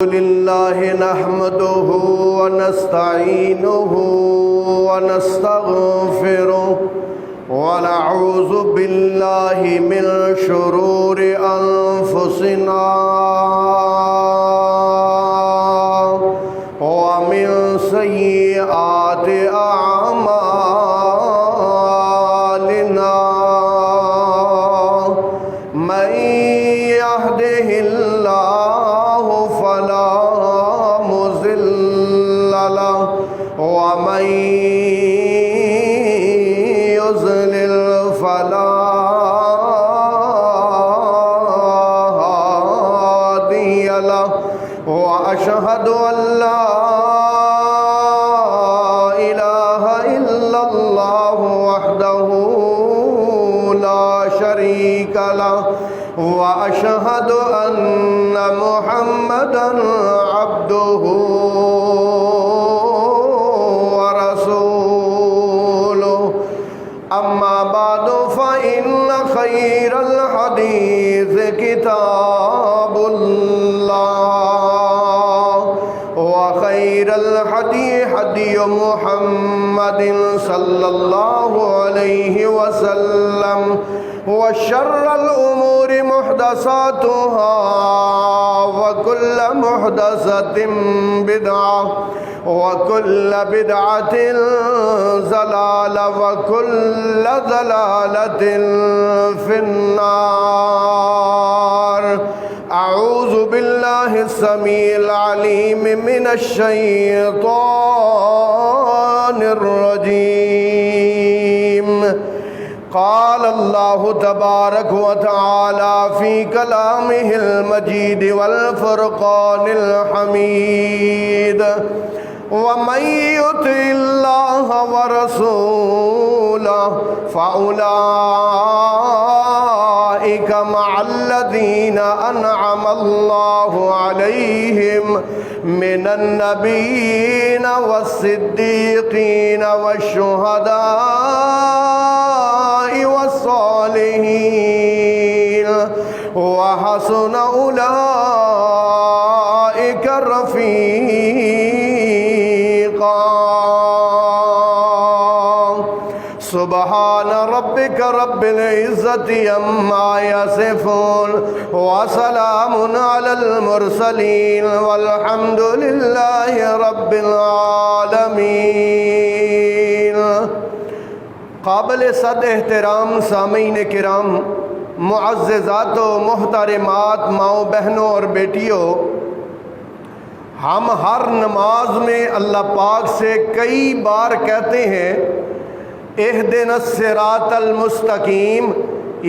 لله نحمده ونستعينه ونستغفره ونعوذ بالله من شرور أنفسنا ومن سيئات أعمالنا من يهده الله فلا مضل له ومن يضلل فلا هادي له وأشهد أن لا إله إلا الله وحده لا شريك له وأشهد أن محمدًا عبده ورسوله أما بعد فإن خير الحديث كتاب الله وخير الهدي هدي محمد صلى الله عليه وسلم وشر الأمور محدثاتها وكل محدثة بدعة وكل بدعة ضلالة وكل ضلالة في النار. أعوذ بالله السميع العليم من الشيطان الرجيم. قال الله تبارك وتعالى في كلامه المجيد والفرقان الحميد: ومن يطع الله ورسوله فأولئك مع الذين أنعم الله عليهم من النبيين والصديقين والشهداء والصالحين وحسن أولئك رفيقا. سبحان ربك رب العزة عما يصفون وسلام على المرسلين والحمد لله رب العالمين. قابل صد احترام سامعین کرام، معززات و محترمات، ماؤں بہنوں اور بیٹیوں، ہم ہر نماز میں اللہ پاک سے کئی بار کہتے ہیں اہدنا الصراط المستقیم،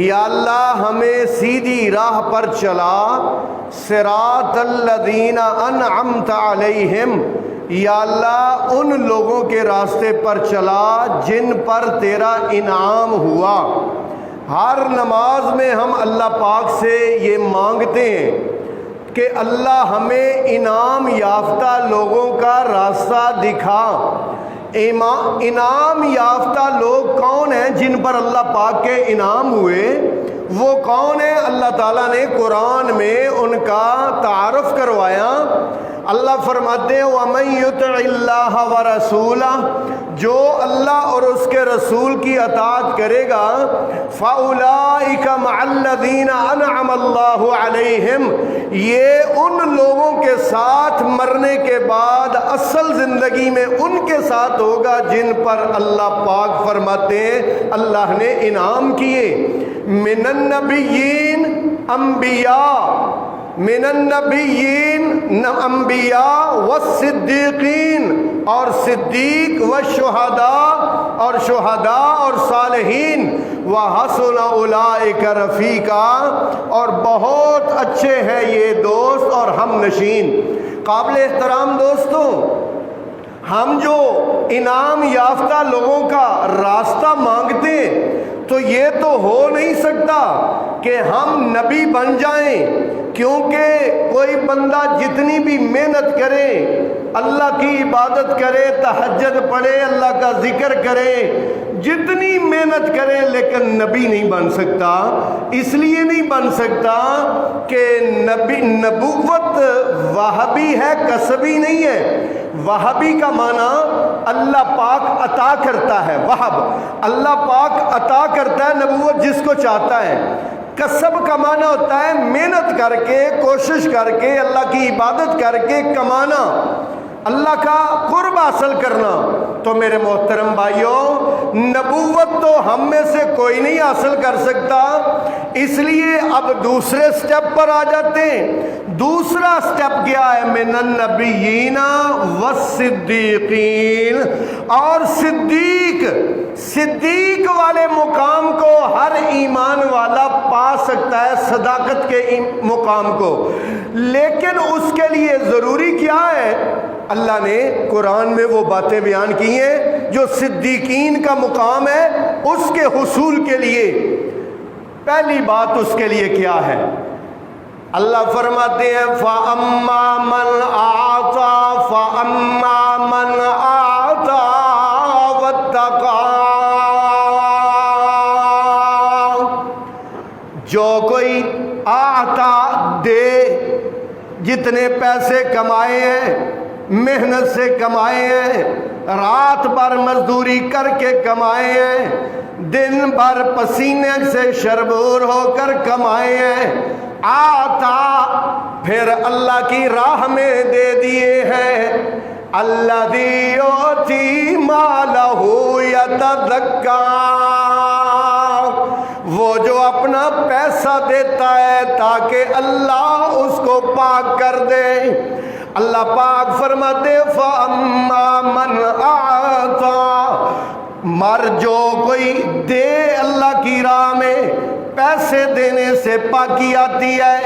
یا اللہ ہمیں سیدھی راہ پر چلا، صراط الذین انعمت علیہم، یا اللہ ان لوگوں کے راستے پر چلا جن پر تیرا انعام ہوا. ہر نماز میں ہم اللہ پاک سے یہ مانگتے ہیں کہ اللہ ہمیں انعام یافتہ لوگوں کا راستہ دکھا. انعام یافتہ لوگ کون ہیں جن پر اللہ پاک کے انعام ہوئے؟ وہ کون ہیں؟ اللہ تعالیٰ نے قرآن میں ان کا تعارف کروایا. اللہ فرماتے ہیں وَمَن يُطِعِ اللَّهَ وَرَسُولَهُ، جو اللہ اور اس کے رسول کی اطاعت کرے گا، فَأُولَئِكَ مَعَ الَّذِينَ أَنْعَمَ اللَّهُ عَلَيْهِمْ، یہ ان لوگوں کے ساتھ مرنے کے بعد اصل زندگی میں ان کے ساتھ ہوگا جن پر اللہ پاک فرماتے ہیں اللہ نے انعام کیے. من النبیین، انبیاء، من النبیین انبیاء والصدیقین، اور صدیق، والشہداء، اور شہداء اور صالحین، وحسن اولئک رفیقا، اور بہت اچھے ہیں یہ دوست اور ہم نشین. قابل احترام دوستوں، ہم جو انعام یافتہ لوگوں کا راستہ مانگتے تو یہ تو ہو نہیں سکتا کہ ہم نبی بن جائیں کیونکہ کوئی بندہ جتنی بھی محنت کرے، اللہ کی عبادت کرے، تہجد پڑھے، اللہ کا ذکر کرے، جتنی محنت کرے، لیکن نبی نہیں بن سکتا۔ اس لیے نہیں بن سکتا کہ نبوت وہابی ہے، کسبی نہیں ہے۔ وہابی کا معنی اللہ پاک عطا کرتا ہے، وہب اللہ پاک عطا کرتا ہے نبوت جس کو چاہتا ہے۔ کسب کا معنی ہوتا ہے محنت کر کے، کوشش کر کے، اللہ کی عبادت کر کے کمانا، اللہ کا قرب حاصل کرنا۔ تو میرے محترم بھائیوں، نبوت تو ہم میں سے کوئی نہیں حاصل کر سکتا، اس لیے اب دوسرے سٹیپ پر آ جاتے ہیں۔ دوسرا سٹیپ کیا ہے؟ من النبیین والصدیقین، اور صدیق والے مقام کو ہر ایمان والا پا سکتا ہے، صداقت کے مقام کو۔ لیکن اس کے لیے ضروری کیا ہے؟ اللہ نے قرآن میں وہ باتیں بیان کی ہیں جو صدیقین کا مقام ہے، اس کے حصول کے لیے پہلی بات اس کے لیے کیا ہے؟ اللہ فرماتے ہیں فَأَمَّا مَنْ أَعْطَى فَأَمَّا مَنْ أَعْطَى وَاتَّقَى، جو کوئی آتا دے، جتنے پیسے کمائے ہیں، محنت سے کمائے ہیں، رات بھر مزدوری کر کے کمائے ہیں، دن بھر پسینے سے شربور ہو کر کمائے ہیں، آتا پھر اللہ کی راہ میں دے دیے ہیں، الذی یؤتی مالہ یتزکیٰ، وہ جو اپنا پیسہ دیتا ہے تاکہ اللہ اس کو پاک کر دے۔ اللہ پاک فرماتے فَأَمَّا مَنْ أَعْطَى، مر جو کوئی دے اللہ کی راہ میں، پیسے دینے سے پاکی آتی ہے،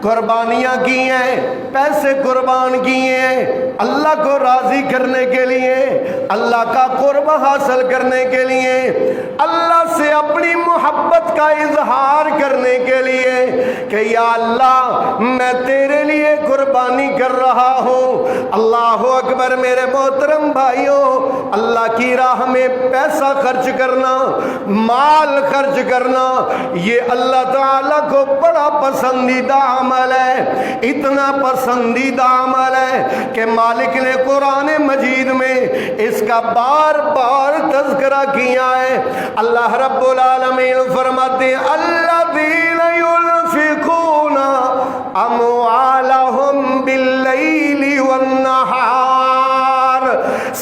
قربانیاں کی ہیں، پیسے قربان کیے ہیں اللہ کو راضی کرنے کے لیے، اللہ کا قرب حاصل کرنے کے لیے، اللہ سے اپنی محبت کا اظہار کرنے کے لیے کہ یا اللہ میں تیرے لیے قربانی کر رہا ہوں۔ اللہ اکبر۔ میرے محترم بھائیوں، اللہ کی راہ میں پیسہ خرچ کرنا، مال خرچ کرنا، یہ اللہ تعالیٰ کو بڑا پسندیدہ عمل ہے، اتنا پسندیدہ عمل ہے کہ مالک نے قرآن مجید میں اس کا بار بار تذکرہ کیا ہے۔ اللہ رب العالمین فرماتے ہیں الذین ينفقون اموالهم باللیل والنہار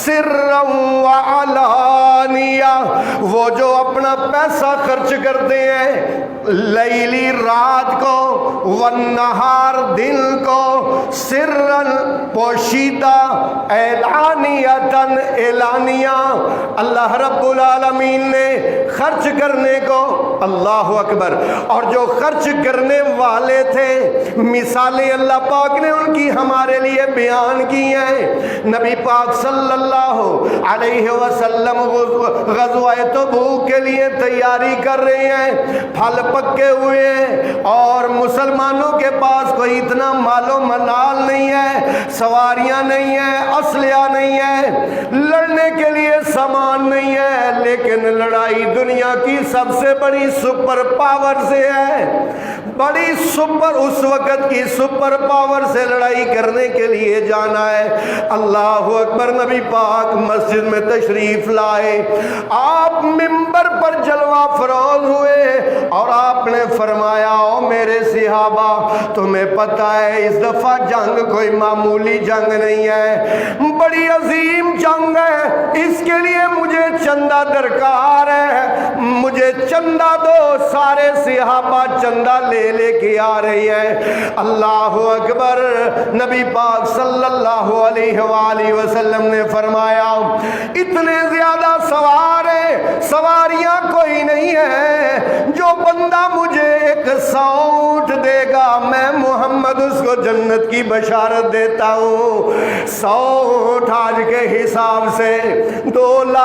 سرا وعلانیہ، وہ جو اپنا پیسہ خرچ کرتے ہیں لیلی رات کو، والنہار دن کو، سرن پوشیدہ، اعلانیتاً اعلانیہ، اللہ رب العالمین نے خرچ کرنے کو، اللہ اکبر، اور جو خرچ کرنے والے تھے مثالیں اللہ پاک نے ان کی ہمارے لیے بیان کی ہیں۔ نبی پاک صلی اللہ علیہ وسلم غزوہ تبوک کے لیے تیاری کر رہے ہیں، پھل پکے ہوئے ہیں اور مسلمانوں کے پاس کوئی اتنا مال و منال نہیں ہے، سواریاں نہیں ہیں، اسلحہ نہیں ہے، لڑنے کے لیے سامان نہیں ہے، لیکن لڑائی دنیا کی سب سے بڑی سپر پاور سے ہے، بڑی سپر، اس وقت کی سپر پاور سے لڑائی کرنے کے لیے جانا ہے۔ اللہ اکبر۔ نبی پاک مسجد میں تشریف لائے، آپ منبر پر جلوہ فروز ہوئے اور آپ نے فرمایا او میرے صحابہ، تمہیں پتہ ہے اس دفعہ جنگ کوئی معمولی جنگ نہیں ہے، بڑی عظیم جنگ ہے، اس کے لیے مجھے چندہ درکار ہے، مجھے چندہ دو۔ سارے صحابہ چندہ لے لے کے آ رہی ہے۔ اللہ اکبر۔ نبی پاک صلی اللہ علیہ وآلہ وسلم نے فرمایا اتنے زیادہ سوار ہیں، سواریاں کوئی نہیں ہے، جو بندہ مجھے 100 اونٹ دے گا میں محمد اس کو جنت کی بشارت دیتا ہوں۔ 100 اونٹ آج کے حساب سے 2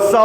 100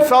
100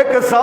100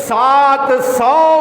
700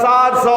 700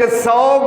100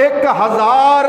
1000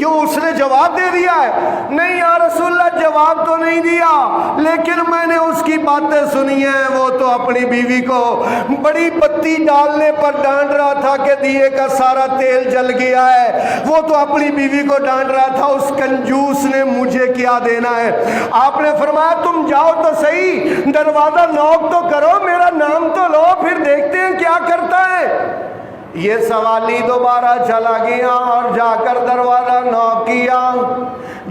کیوں اس نے جواب دے دیا ہے؟ نہیں یا رسول اللہ جواب تو نہیں دیا، لیکن میں نے اس کی باتیں سنی ہیں، وہ تو اپنی بیوی کو بڑی بتی ڈالنے پر ڈانٹ رہا تھا کہ دیے کا سارا تیل جل گیا ہے، وہ تو اپنی بیوی کو ڈانٹ رہا تھا، اس کنجوس نے مجھے کیا دینا ہے؟ آپ نے فرمایا تم جاؤ تو صحیح، دروازہ نوک تو کرو، میرا نام تو لو، پھر دیکھتے ہیں کیا کرتا ہے۔ یہ سوالی دوبارہ چلا گیا اور جا کر دروازہ نوک کیا۔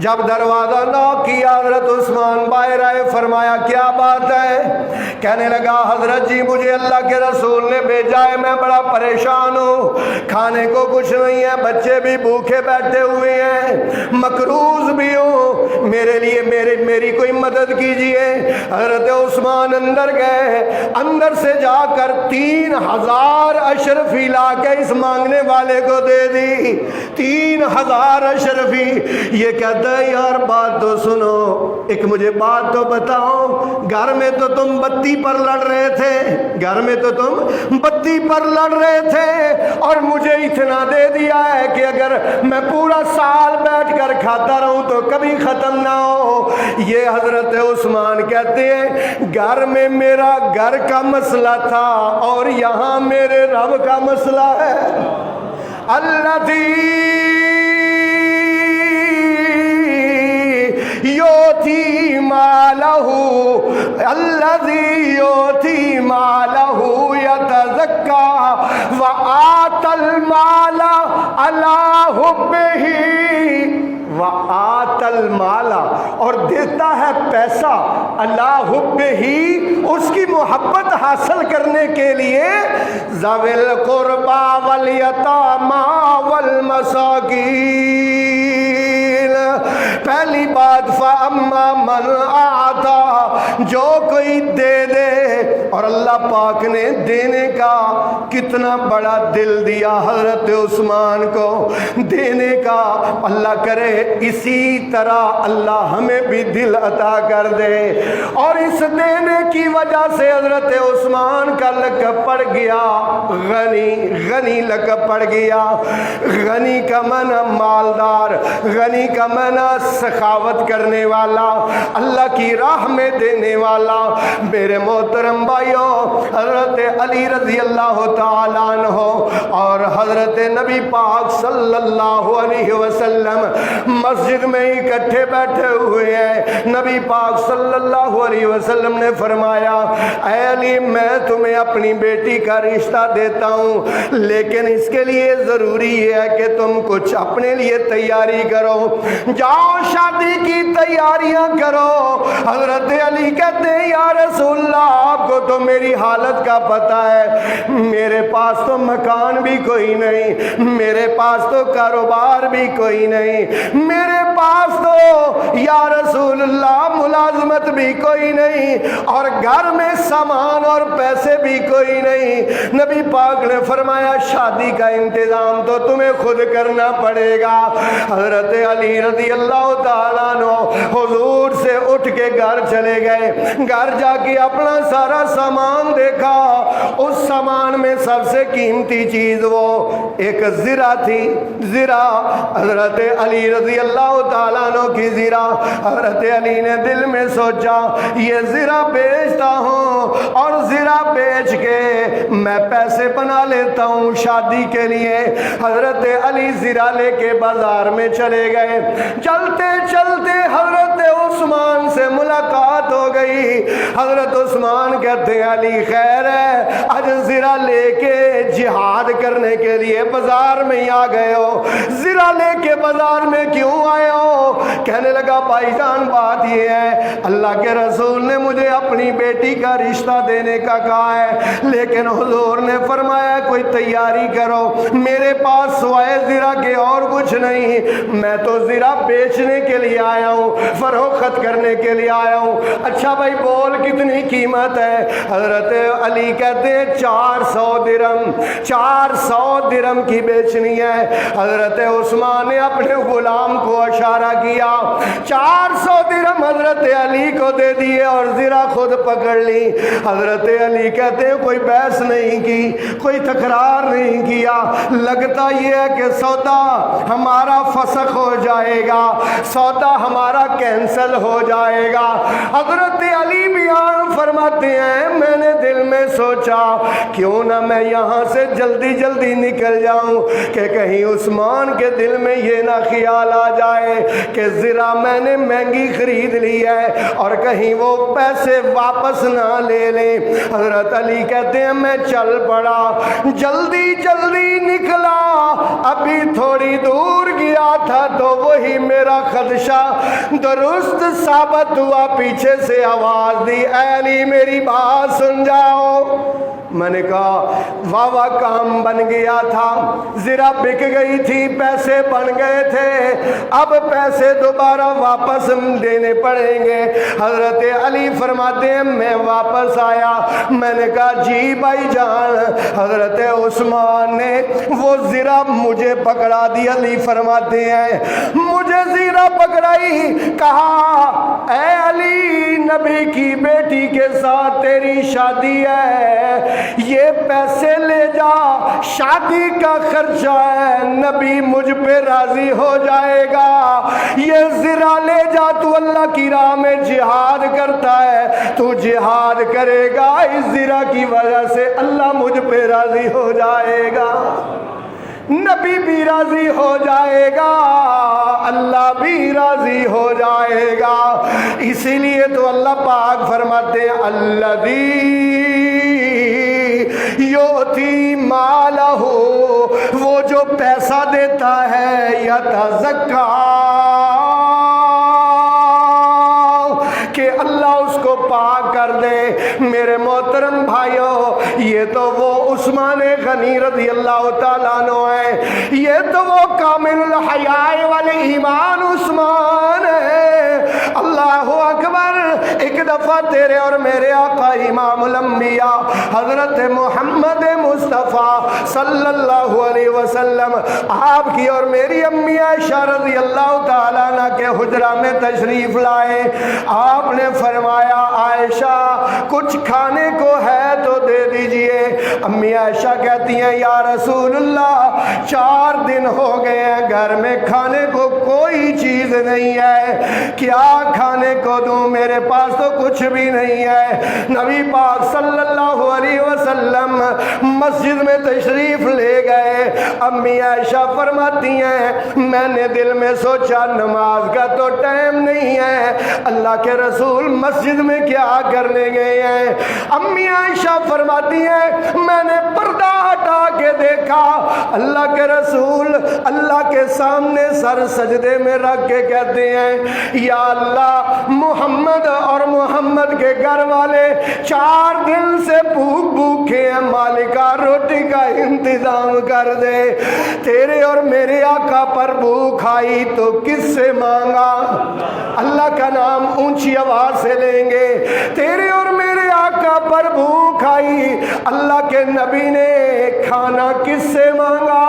جب دروازہ نوک کیا حضرت عثمان باہر آئے، فرمایا کیا بات ہے؟ کہنے لگا حضرت جی مجھے اللہ کے رسول نے بھیجا ہے، میں بڑا پریشان ہوں، کھانے کو کچھ نہیں ہے، بچے بھی بھوکے بیٹھے ہوئے ہیں، مقروض بھی ہوں، میرے لیے میری کوئی مدد کیجئے۔ حضرت عثمان اندر گئے، اندر سے جا کر 3000 اشرفی لا کے اس مانگنے والے کو دے دی۔ 3000 اشرفی۔ یہ کہتا ہے یار بات تو سنو، ایک مجھے بات تو بتاؤ، گھر میں تو تم بتی پر لڑ رہے تھے، گھر میں تو تم بتی پر لڑ رہے تھے، اور مجھے اتنا دے دیا ہے کہ اگر میں پورا سال بیٹھ کر کھاتا رہوں تو کبھی ختم نہ ہو۔ یہ حضرت عثمان کہتے ہیں گھر میں میرا گھر کا مسئلہ تھا اور یہاں میرے رب کا مسئلہ ہے۔ الذی یؤتی مالہ، الذی یؤتی مالہ یتزکا وآتی المال علی حبہ، وآتی المال، اور دیتا ہے پیسہ اللہ حب ہی، اس کی محبت حاصل کرنے کے لیے، ذوی القربى والیتامی والمساکین۔ پہلی بات فاما من اعطی، جو کوئی دے دے، اور اللہ پاک نے دینے کا کتنا بڑا دل دیا حضرت عثمان کو، دینے کا۔ اللہ کرے اسی طرح اللہ ہمیں بھی دل عطا کر دے، اور اس دینے کی وجہ سے حضرت عثمان کا لقب پڑ گیا غنی، غنی لقب پڑ گیا۔ غنی کا معنی مالدار، غنی کا معنی سخاوت کرنے والا، اللہ کی راہ میں دینے والا۔ میرے محترم بھائیوں، حضرت علی رضی اللہ تعالیٰ عنہ اور حضرت نبی پاک صلی اللہ علیہ وسلم مسجد میں اکٹھے بیٹھے ہوئے ہیں۔ نبی پاک صلی اللہ علیہ وسلم نے فرمایا اے علی میں تمہیں اپنی بیٹی کا رشتہ دیتا ہوں، لیکن اس کے لیے ضروری ہے کہ تم کچھ اپنے لیے تیاری کرو، جاؤ شادی کی تیاریاں کرو۔ حضرت علی کہتے ہیں یا رسول اللہ آپ کو تو میری حالت کا پتہ ہے، میرے پاس تو مکان بھی کوئی نہیں، میرے پاس تو کاروبار بھی کوئی نہیں، میرے پاس تو یا رسول اللہ ملازمت بھی کوئی نہیں، اور گھر میں سامان اور پیسے بھی کوئی نہیں۔ نبی پاک نے فرمایا شادی کا انتظام تو تمہیں خود کرنا پڑے گا۔ حضرت علی رضی اللہ تعالیٰ عنہ حضور سے اٹھ کے گھر چلے گئے، گھر جا کے اپنا سارا سامان دیکھا، اس سامان میں سب سے قیمتی چیز وہ ایک زرہ تھی، زرہ، حضرت علی رضی اللہ تعالیٰ عنہ کی زرہ۔ حضرت علی نے دل میں سوچا یہ زرہ بیچتا ہوں اور زرہ بیچ کے میں پیسے بنا لیتا ہوں شادی کے لیے۔ حضرت علی زرہ لے کے بازار میں چلے گئے، چلتے چلتے حضرت عثمان سے ملاقات ہو گئی۔ حضرت عثمان کہتے ہیں علی خیر ہے، آج زرہ لے کے جہاد کرنے کے لیے بازار میں آ گئے ہو، زرہ لے کے بازار میں کیوں آئے ہو؟ کہنے لگا بھائی جان بات یہ ہے اللہ کے رسول نے مجھے اپنی بیٹی کا رشتہ دینے کا کہا ہے، لیکن حضور نے فرمایا کوئی تیاری کرو، میرے پاس سوائے زرہ کے اور کچھ نہیں، میں تو زرہ بیچنے کے لیے آیا ہوں، فروخت کرنے کے لیے آیا ہوں۔ اچھا بھائی بول کتنی قیمت ہے؟ حضرت علی کہتے ہیں 400 درہم، 400 درہم کی بیچنی ہے۔ حضرت عثمان نے اپنے غلام کو اشارہ کیا گیا. 400 درہم حضرت علی کو دے دیے اور زرہ خود پکڑ لی. حضرت علی کہتے ہیں کوئی بحث نہیں کی, کوئی تکرار نہیں کیا. لگتا یہ ہے کہ سودا ہمارا فسخ ہو جائے گا, سودا ہمارا کینسل ہو جائے گا. حضرت علی بیان فرماتے ہیں میں نے دل میں سوچا کیوں نہ میں یہاں سے جلدی جلدی نکل جاؤں کہ کہیں عثمان کے دل میں یہ نہ خیال آ جائے کہ زرہ میں نے مہنگی خرید لی ہے اور کہیں وہ پیسے واپس نہ لے لیں. حضرت علی کہتے ہیں میں چل پڑا, جلدی جلدی نکلا, ابھی تھوڑی دور گیا تھا تو وہی میرا خدشہ درست ثابت ہوا. پیچھے سے آواز دی اے علی میری بات سن جاؤ. میں نے کہا واہ واہ کام بن گیا تھا, زرہ بک گئی تھی, پیسے بن گئے تھے, اب پیسے دوبارہ واپس دینے پڑیں گے. حضرت علی فرماتے ہیں میں واپس آیا, میں نے کہا جی بھائی جان. حضرت عثمان نے وہ زرہ مجھے پکڑا دی. علی فرماتے ہیں مجھے زرہ پکڑائی, کہا اے علی نبی کی بیٹی کے ساتھ تیری شادی ہے, یہ پیسے لے جا, شادی کا خرچہ ہے, نبی مجھ پہ راضی ہو جائے گا. یہ زرہ لے جا, تو اللہ کی راہ میں جہاد کرتا ہے, تو جہاد کرے گا, اس زرہ کی وجہ سے اللہ مجھ پہ راضی ہو جائے گا, نبی بھی راضی ہو جائے گا, اللہ بھی راضی ہو جائے گا. اسی لیے تو اللہ پاک فرماتے ہیں الذی یؤتی مالہ, وہ جو پیسہ دیتا ہے یتزکا, کہ اللہ اس کو پاک کر دے. میرے محترم بھائیوں, یہ تو وہ عثمان غنی رضی اللہ تعالیٰ عنہ ہے, یہ تو وہ کامل الحیاء والایمان عثمان ہے. اللہ اکبر. ایک دفعہ تیرے اور میرے آقا امام الانبیاء حضرت محمد مصطفیٰ صلی اللہ علیہ وسلم آپ کی اور میری امی عائشہ رضی اللہ تعالیٰ عنہ کے حجرہ میں تشریف لائے. آپ نے فرمایا عائشہ کچھ کھانے کو ہے تو دے دیجئے. امی عائشہ کہتی ہیں یا رسول اللہ 4 دن ہو گئے ہیں گھر میں کھانے کو کوئی چیز نہیں ہے, کیا کھانے کو دوں, میرے پاس تو کچھ بھی نہیں ہے. نبی پاک صلی اللہ علیہ وسلم مسجد میں تشریف لے گئے. امی عائشہ فرماتی ہیں میں نے دل میں سوچا نماز کا تو ٹائم نہیں ہے, اللہ کے رسول مسجد میں کیا کرنے گئے ہیں. امی عائشہ فرماتی ہیں میں نے پردہ ہٹا کے دیکھا, اللہ کے رسول اللہ کے سامنے سر سجدے میں رکھ کے کہتے ہیں یا اللہ محمد اور محمد کے گھر والے 4 دن سے بھوکے ہیں, مالکہ روٹی کا انتظام کر دے. تیرے اور میرے آقا پر بھوک آئی تو کس سے مانگا, اللہ کا نام اونچی آواز سے لیں گے. تیرے اور میرے آقا پر بھوک آئی, اللہ کے نبی نے کھانا کس سے مانگا,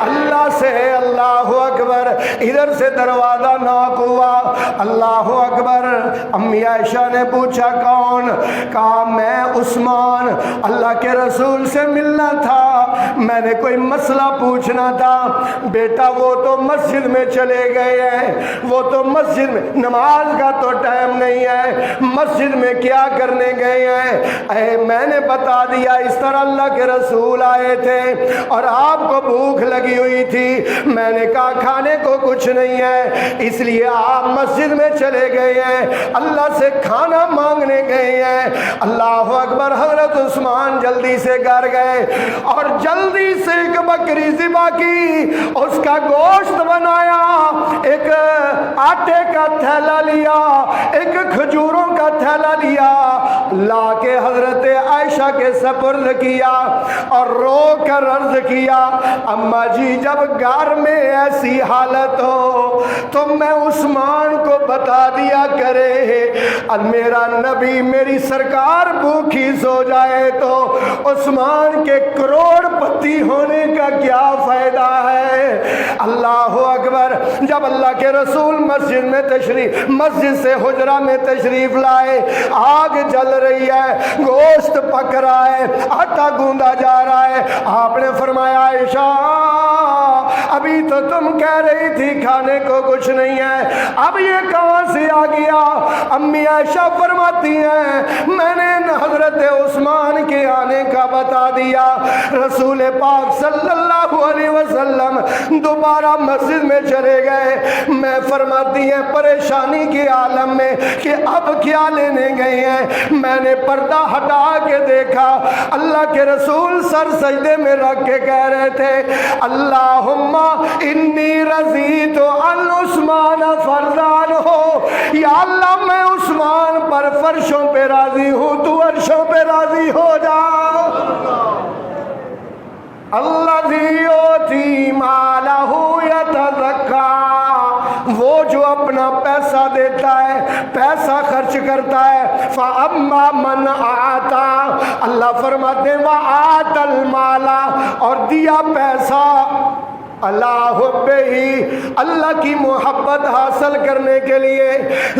اللہ سے. اللہ اکبر. ادھر سے دروازہ ناک ہوا, اللہ اکبر. امی عائشہ نے پوچھا کون, کہا میں عثمان, اللہ کے رسول سے ملنا تھا, میں نے کوئی مسئلہ پوچھنا تھا. بیٹا وہ تو مسجد میں چلے گئے ہیں, وہ تو مسجد میں, نماز کا تو ٹائم نہیں ہے, مسجد میں کیا کرنے گئے ہیں. میں نے بتا دیا اس طرح اللہ کے رسول آئے تھے اور آپ کو بھوک لگی ہوئی تھی, میں نے کہا کھانے کو کچھ نہیں ہے, اس لیے آپ مسجد میں چلے گئے ہیں, اللہ سے کھانا مانگنے گئے ہیں. اللہ اکبر. حضرت عثمان جلدی سے گھر گئے اور جلدی سے ایک بکری ذبح کی, اس کا گوشت بنایا, ایک آٹے کا تھیلا لیا, ایک کھجوروں کا تھیلا لیا, لا کے حضرت عائشہ کے سپرد کیا اور رو کر عرض کیا اماں جی جب گھر میں ایسی حالت ہو تو میں عثمان کو بتا دیا کرے میرا نبی میری سرکار بھوکی سو جائے تو عثمان کے کروڑ پتی ہونے کا کیا فائدہ ہے؟ اللہ اکبر۔ جب اللہ کے رسول مسجد سے حجرہ میں تشریف لائے، آگ جل رہی ہے، گوشت پک رہا ہے، آٹا گوندا جا رہا ہے، آپ نے فرمایا عائشہ ابھی تو تم کہہ رہی تھی کھانے کو کچھ نہیں ہے، اب یہ کہاں سے آ گیا؟ امی عائشہ فرماتی ہیں میں نے حضرت عثمان کے آنے کا بتا دیا۔ رسول پاک صلی اللہ علیہ وسلم دوبارہ مسجد میں چلے گئے، میں فرماتی ہیں پریشانی کے عالم میں کہ اب کیا لینے گئے ہیں، میں نے پردہ ہٹا کے دیکھا، اللہ کے رسول سر سجدے میں رکھ کے کہہ رہے تھے اللہم انی رضیت عن عثمان فرضان ہو، یا اللہ میں عثمان پر فرشوں پہ راضی ہوں، تو عرشوں پہ راضی ہو جا۔ الذی یؤتی مالہ یتزکیٰ، وہ جو اپنا پیسہ دیتا ہے، پیسہ خرچ کرتا ہے، فَأَمَّا مَنْ آتَى، اللہ فرماتے ہیں وَآتَى الْمَالَ، اور دیا پیسہ اللہ ہی اللہ کی محبت حاصل کرنے کے لیے،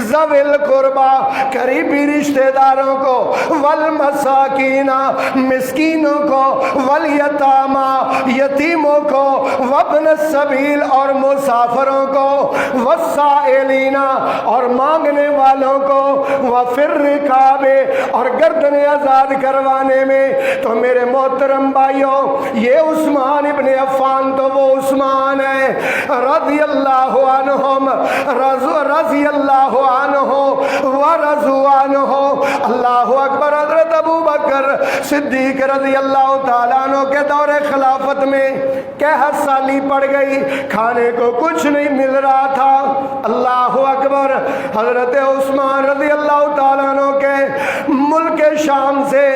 ذوی القربا قریبی رشتہ داروں کو، والمساکین مسکینوں کو، والیتامی یتیموں کو، وابن السبیل اور مسافروں کو، والسائلین اور مانگنے والوں کو، وفی الرقاب اور گردن آزاد کروانے میں۔ تو میرے محترم بھائیوں، یہ عثمان ابن عفان تو وہ عثمان ہے رضی اللہ عنہم، رضی اللہ عنہ ورضوا عنہ۔ اللہ اکبر۔ حضرت ابو بکر صدیق رضی اللہ تعالیٰ عنہ کے دور خلافت میں قحط سالی پڑ گئی، کھانے کو کچھ نہیں مل رہا تھا۔ اللہ اکبر۔ حضرت عثمان رضی اللہ تعالیٰ عنہ کے ملک شام سے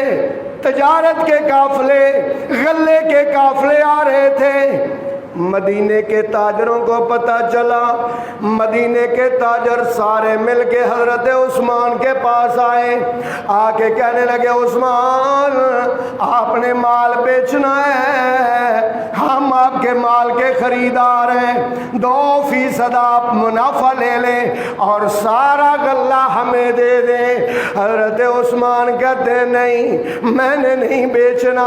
تجارت کے قافلے، غلے کے قافلے آ رہے تھے۔ مدینے کے تاجروں کو پتہ چلا، مدینے کے تاجر سارے مل کے حضرت عثمان کے پاس آئے، آ کے کہنے لگے عثمان آپ نے مال بیچنا ہے، ہم آپ کے مال کے خریدار ہیں، 2% آپ منافع لے لیں اور سارا غلہ ہمیں دے دیں۔ حضرت عثمان کہتے ہیں نہیں میں نے نہیں بیچنا۔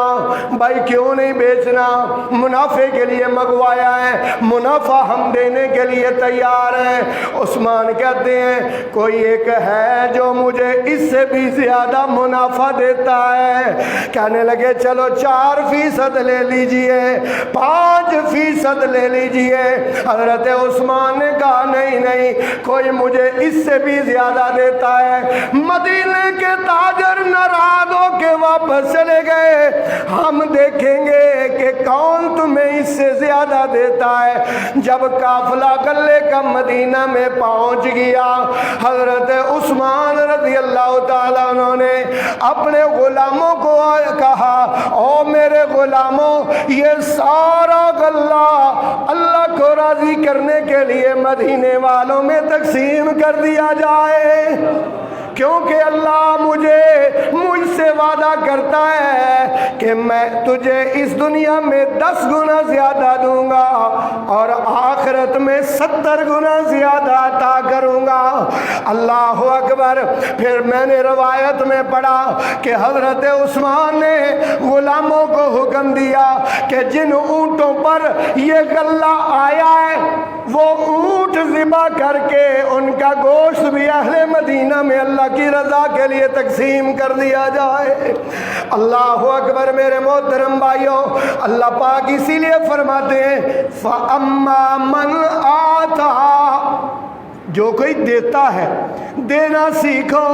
بھائی کیوں نہیں بیچنا؟ منافع کے لیے منگوایا ہے، منافع ہم دینے کے لیے تیار ہیں۔ عثمان کہتے ہیں کوئی ایک ہے جو مجھے اس سے بھی زیادہ منافع دیتا ہے۔ کہنے لگے چلو 4% لے لیجئے، 5% لے لیجئے۔ حضرت عثمان نے کہا نہیں نہیں، کوئی مجھے اس سے بھی زیادہ دیتا ہے۔ مدینے کے تاجر ناراض ہو کے واپس چلے گئے، ہم دیکھیں گے کہ کون تمہیں اس سے زیادہ دیتا ہے۔ جب قافلہ غلے کا مدینہ میں پہنچ گیا، حضرت عثمان رضی اللہ تعالیٰ عنہ نے اپنے غلاموں کو کہا او میرے غلاموں، یہ سارا غلہ اللہ کو راضی کرنے کے لیے مدینے والوں میں تقسیم کر دیا جائے، کیونکہ اللہ مجھ سے وعدہ کرتا ہے کہ میں تجھے اس دنیا میں 10 گنا زیادہ دوں گا اور آخرت میں 70 گنا زیادہ عطا کروں گا۔ اللہ اکبر۔ پھر میں نے روایت میں پڑھا کہ حضرت عثمان نے غلاموں کو حکم دیا کہ جن اونٹوں پر یہ غلہ آیا ہے وہ اونٹ ذبح کر کے ان کا گوشت بھی اہل مدینہ میں اللہ کی رضا کے لیے تقسیم کر دیا جائے۔ اللہ اکبر۔ میرے محترم بھائیوں، اللہ پاک اسی لیے فرماتے ہیں فَأَمَّا مَنْ آتَى، جو کوئی دیتا ہے دینا سیکھو،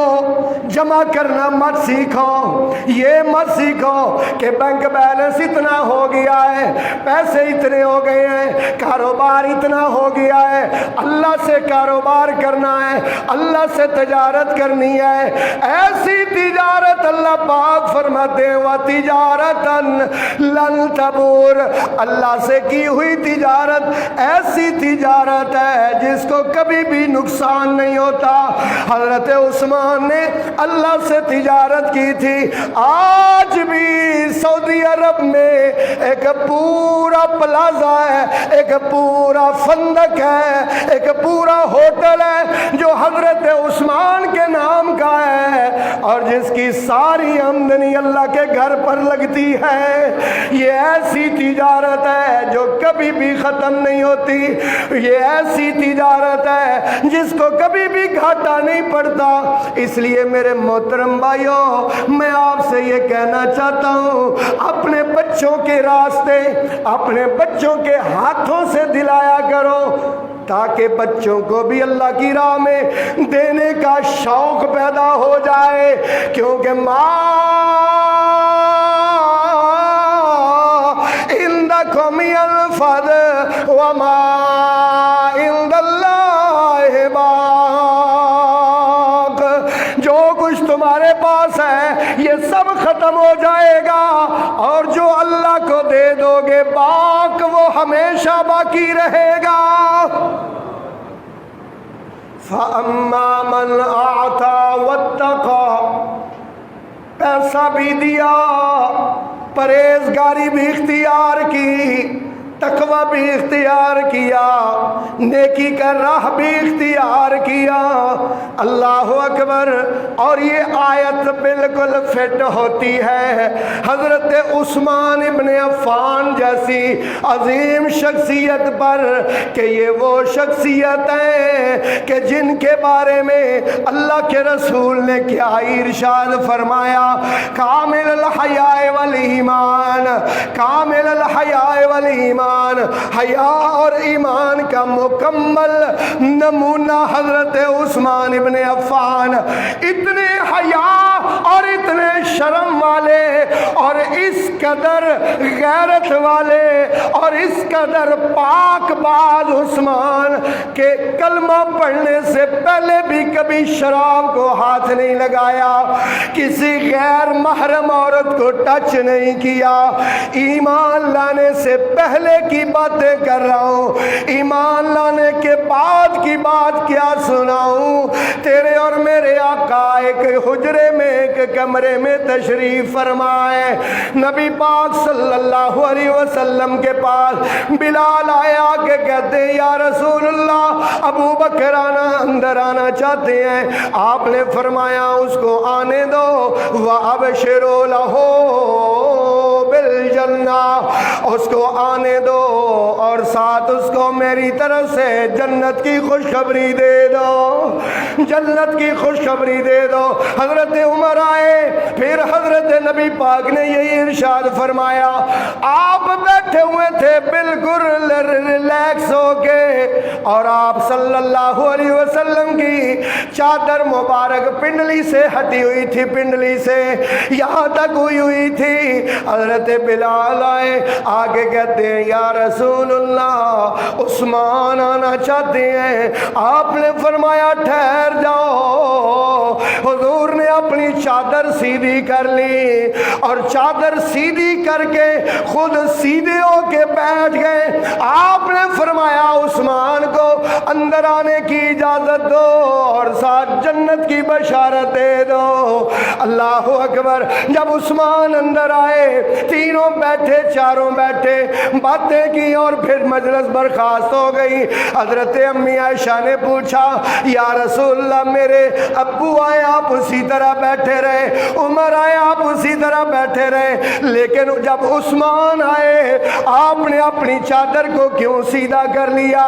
جمع کرنا مت سیکھو۔ یہ مت سیکھو کہ بینک بیلنس اتنا ہو گیا ہے، پیسے اتنے ہو گئے ہیں، کاروبار اتنا ہو گیا ہے، اللہ سے کاروبار کرنا ہے، اللہ سے تجارت کرنی ہے۔ ایسی تجارت اللہ پاک فرماتے ہیں وَتِجَارَةً لَن تَبُورَ، اللہ سے کی ہوئی تجارت ایسی تجارت ہے جس کو کبھی بھی نقصان نہیں ہوتا۔ حضرت عثمان نے اللہ سے تجارت کی تھی۔ آج بھی سعودی عرب میں ایک پورا پلازا ہے، ایک پورا فندق ہے، ایک پورا ہوٹل ہے جو حضرت عثمان کے نام کا ہے، اور جس کی ساری آمدنی اللہ کے گھر پر لگتی ہے۔ یہ ایسی تجارت ہے جو کبھی بھی ختم نہیں ہوتی، یہ ایسی تجارت ہے جس کو کبھی بھی گھاٹا نہیں پڑتا۔ اس لیے میرے محترم بھائیوں، میں آپ سے یہ کہنا چاہتا ہوں، اپنے بچوں کے راستے اپنے بچوں کے ہاتھوں سے دلایا کرو، تاکہ بچوں کو بھی اللہ کی راہ میں دینے کا شوق پیدا ہو جائے، کیونکہ عندکم ينفد وما عند اللہ باق۔ جو کچھ تمہارے پاس ہے یہ سب ختم ہو جائے گا، اور جو اللہ کو دے دو گے باق، وہ ہمیشہ باقی رہے گا۔ فَأَمَّا مَنْ أَعْطَى وَاتَّقَى، پیسہ بھی دیا، پرہیزگاری بھی اختیار کی، تقوی بھی اختیار کیا، نیکی کا راہ بھی اختیار کیا۔ اللہ اکبر۔ اور یہ آیت بالکل فٹ ہوتی ہے حضرت عثمان ابن عفان جیسی عظیم شخصیت پر، کہ یہ وہ شخصیت ہے کہ جن کے بارے میں اللہ کے رسول نے کیا ارشاد فرمایا، کامل الحیاء والایمان، کامل الحیاء والایمان، حیا اور ایمان کا مکمل نمونہ حضرت عثمان ابن عفان۔ اتنے حیا اور اتنے شرم والے، اور اس قدر غیرت والے، اور اس قدر پاک باز عثمان کہ کلمہ پڑھنے سے پہلے بھی کبھی شراب کو ہاتھ نہیں لگایا، کسی غیر محرم عورت کو ٹچ نہیں کیا۔ ایمان لانے سے پہلے کی باتیں کر رہا ہوں، ایمان لانے کے بعد کی بات کیا سناؤں۔ تیرے اور میرے آقا ایک حجرے میں، ایک کمرے میں تشریف فرمائے، نبی پاک صلی اللہ علیہ وسلم کے پاس بلال آیا کہ کہتے ہیں یا رسول اللہ، ابو بکر اندر آنا چاہتے ہیں۔ آپ نے فرمایا اس کو آنے دو، وَأَبْشِرُوا لَهُ بِالْجَنَّةِ، اس کو آنے دو اور ساتھ اس کو میری طرف سے جنت کی خوشخبری دے دو، جنت کی خوشخبری دے دو۔ حضرت عمر آئے، پھر حضرت نبی پاک نے یہی ارشاد فرمایا، آپ بیٹھے ہوئے تھے بالکل ریلیکس ہو کے، اور آپ صلی اللہ علیہ وسلم کی چادر مبارک پنڈلی سے ہٹی ہوئی تھی، پنڈلی سے یہاں تک ہوئی تھی۔ حضرت بلال آئے، آگے کہتے ہیں یا رسول اللہ، عثمان آنا چاہتے ہیں۔ آپ نے فرمایا ٹھہر جاؤ۔ حضور نے اپنی چادر سیدھی کر لی، اور چادر سیدھی کر کے خود سیدھے ہو کے بیٹھ گئے۔ آپ نے فرمایا عثمان کو اندر آنے کی اجازت دو، اور ساتھ جنت کی بشارت دے دو۔ اللہ اکبر۔ جب عثمان اندر آئے، تینوں بیٹھے، چاروں بیٹھے، باتیں کی، اور پھر مجلس برخاست ہو گئی۔ حضرت امی عائشہ نے پوچھا یا رسول اللہ، میرے ابو آئے آپ اسی طرح بیٹھے رہے، عمر آئے آپ اسی طرح بیٹھے رہے، لیکن جب عثمان آئے آپ نے اپنی چادر کو کیوں سیدھا کر لیا؟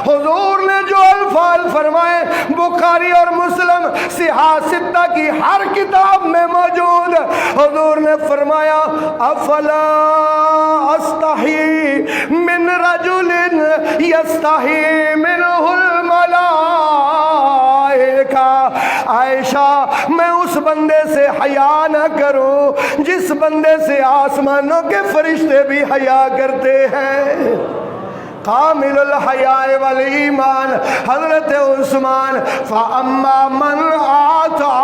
حضور نے جو الفاظ فرمائے بخاری اور مسلم صحاح ستہ کی ہر کتاب میں موجود، حضور نے فرمایا افلا استحی من رجل یستحی منہ الملائکہ، عائشہ میں اس بندے سے حیا نہ کروں جس بندے سے آسمانوں کے فرشتے بھی حیا کرتے ہیں۔ کامل الحیاء والایمان حضرت عثمان۔ فاما من آتا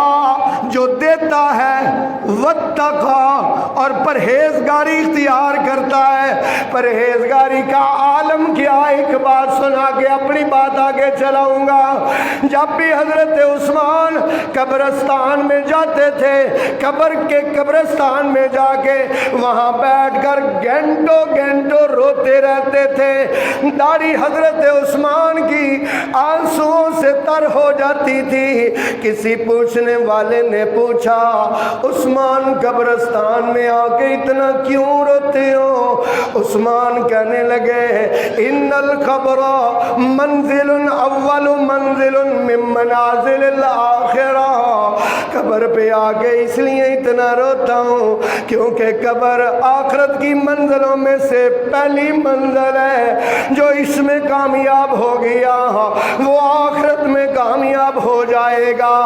جو دیتا ہے واتقا اور پرہیزگاری اختیار کرتا ہے۔ پرہیزگاری کا عالم کیا؟ ایک بات سنا کے اپنی بات آگے چلاؤں گا۔ جب بھی حضرت عثمان قبرستان میں جاتے تھے، قبر کے قبرستان میں جا کے وہاں بیٹھ کر گھنٹوں گھنٹوں روتے رہتے تھے۔ داڑھی حضرت عثمان کی آنسوؤں سے تر ہو جاتی تھی۔ کسی پوچھنے والے نے پوچھا عثمان قبرستان میں آ کے اتنا کیوں روتے ہو؟ عثمان کہنے لگے ان القبر منزل اول منزل من منازل الآخرہ، قبر پہ آ کے اس لیے اتنا روتا ہوں کیونکہ قبر آخرت کی منزلوں میں سے پہلی منزل ہے۔ جو اس میں کامیاب ہو گیا وہ آخرت میں کامیاب ہو جائے گا۔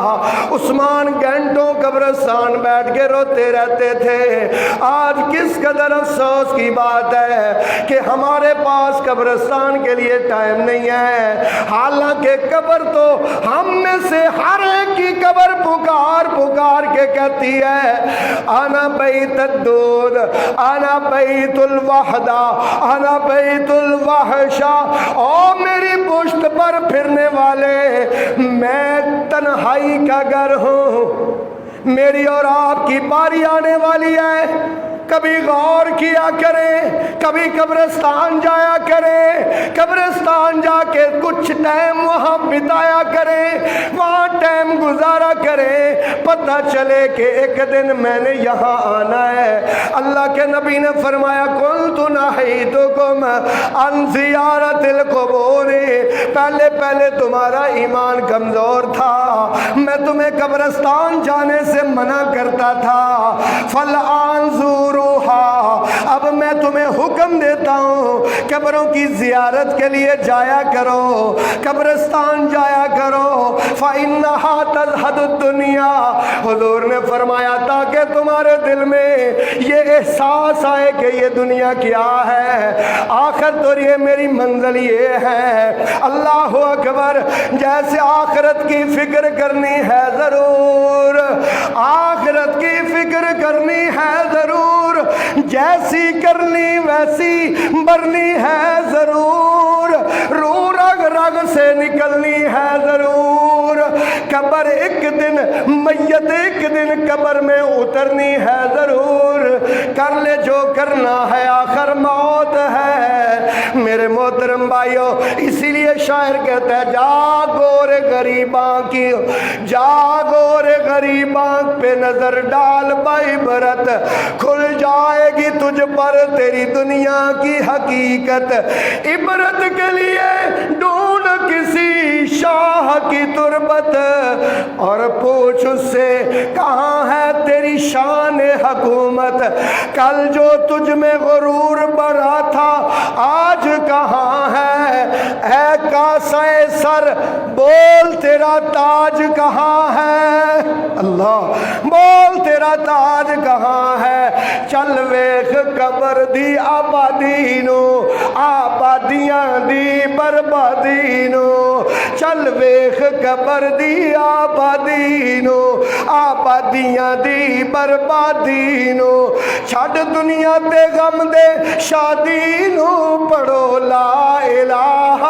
عثمان گھنٹوں قبرستان بیٹھ کے روتے رہتے تھے۔ آج کس قدر افسوس کی بات ہے کہ ہمارے پاس قبرستان کے لیے ٹائم نہیں ہے، حالانکہ قبر تو ہم میں سے ہر ایک کی قبر پکار پکار کے کہتی ہے انا بیت الدود، انا بیت الوحدہ، انا بیت الوحشہ۔ او میری پشت پر پھرنے والے، میں تنہائی کا گھر ہوں، میری اور آپ کی باری آنے والی ہے۔ کبھی غور کیا کریں، کبھی قبرستان جایا کریں، قبرستان جا کے کچھ ٹائم وہاں بتایا کریں، وہاں ٹائم گزارا کریں، پتہ چلے کہ ایک دن میں نے یہاں آنا ہے۔ اللہ کے نبی نے فرمایا قلت نہیتکم عن زیارت القبور، پہلے پہلے تمہارا ایمان کمزور تھا، میں تمہیں قبرستان جانے سے منع کرتا تھا، فالآن زوروہا، اب میں تمہیں حکم دیتا ہوں قبروں کی زیارت کے لیے جایا کرو، قبرستان جایا کرو، فإنہا تزہد الدنیا، حضور نے فرمایا تاکہ تمہارے دل میں یہ احساس آئے کہ یہ دنیا کیا ہے، آخرت اور یہ میری منزل یہ ہے۔ اللہ اکبر، جیسے آخرت کی فکر کرنی ہے ضرور، آخرت کی فکر کرنی ہے ضرور، جیسی کرنی ویسی برنی ہے ضرور، روح رگ رگ سے نکلنی ہے ضرور، قبر ایک دن، میت ایک دن قبر میں اترنی ہے ضرور، کر لے جو کرنا ہے آخر موت ہے۔ میرے محترم بھائیو، اسی لیے شاعر کہتا ہے جاگو رے غریباں کی، جاگو رے غریباں پہ نظر ڈال بعبرت، کھل جائے گی تجھ پر تیری دنیا کی حقیقت، عبرت کے لیے ڈھونڈ کسی شاہ کی تربت، اور پوچھ اس سے کہاں ہے تیری شان حکومت، کل جو تجھ میں غرور بڑھا تھا آج کہاں ہے، اے کاسے سر بول تیرا تاج کہاں ہے، اللہ بول تیرا تاج کہاں ہے، چل ویخ قبر دی آبادی نو، آبادیاں دی بربادی نو، چل ویخ قبر دی آبادی نو، آبادیاں دی بربادی نو، چھڑ دنیا تے غم دے شادی نو، پڑھو لا الہ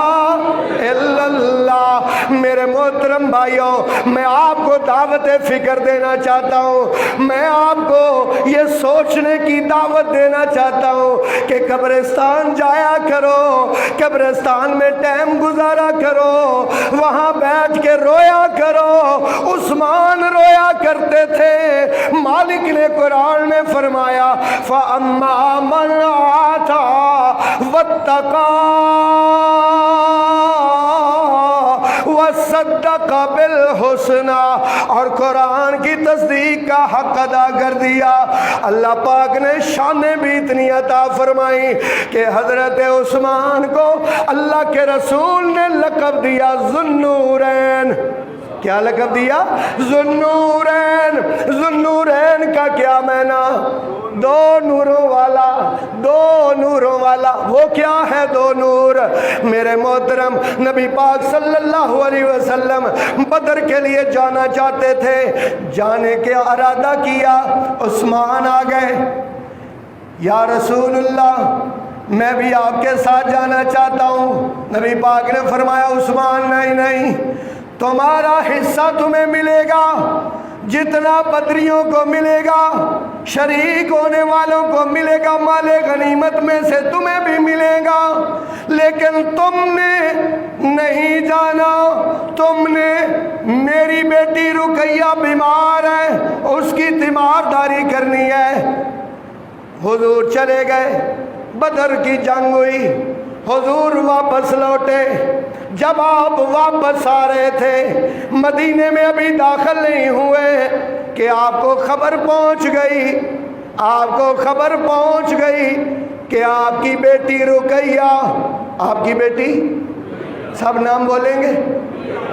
الا اللہ۔ میرے محترم بھائیوں، میں آپ کو دعوت فکر دینا چاہتا ہوں، میں آپ کو یہ سوچنے کی دعوت دینا چاہتا ہوں کہ قبرستان جایا کرو، قبرستان میں ٹائم گزارا کرو، وہاں بیٹھ کے رویا کرو۔ عثمان رویا کرتے تھے، مالک نے قرآن میں فرمایا فَأَمَّا مَنْ آتَى وَاتَّقَى وَصَدَّقَ بِالْحُسْنَى، اور قرآن کی تصدیق کا حق ادا کر دیا۔ اللہ پاک نے شانیں بھی اتنی عطا فرمائی کہ حضرت عثمان کو اللہ کے رسول نے لقب دیا ذو النورین، کیا لقب دیا؟ ذوالنورین۔ ذوالنورین کا کیا معنی؟ دو نوروں والا، دو نوروں والا۔ وہ کیا ہے دو نور؟ میرے محترم نبی پاک صلی اللہ علیہ وسلم بدر کے لیے جانا چاہتے تھے، جانے کے ارادہ کیا، عثمان آ گئے، یا رسول اللہ میں بھی آپ کے ساتھ جانا چاہتا ہوں۔ نبی پاک نے فرمایا عثمان نہیں نہیں، تمہارا حصہ تمہیں ملے گا جتنا بدریوں کو ملے گا، شریک ہونے والوں کو ملے گا، مال غنیمت میں سے تمہیں بھی ملے گا، لیکن تم نے نہیں جانا، تم نے، میری بیٹی رقیہ بیمار ہے، اس کی تیمارداری کرنی ہے۔ حضور چلے گئے، بدر کی جنگ ہوئی، حضور واپس لوٹے۔ جب آپ واپس آ رہے تھے، مدینے میں ابھی داخل نہیں ہوئے کہ آپ کو خبر پہنچ گئی، آپ کو خبر پہنچ گئی کہ آپ کی بیٹی رقیہ، آپ کی بیٹی، سب نام بولیں گے،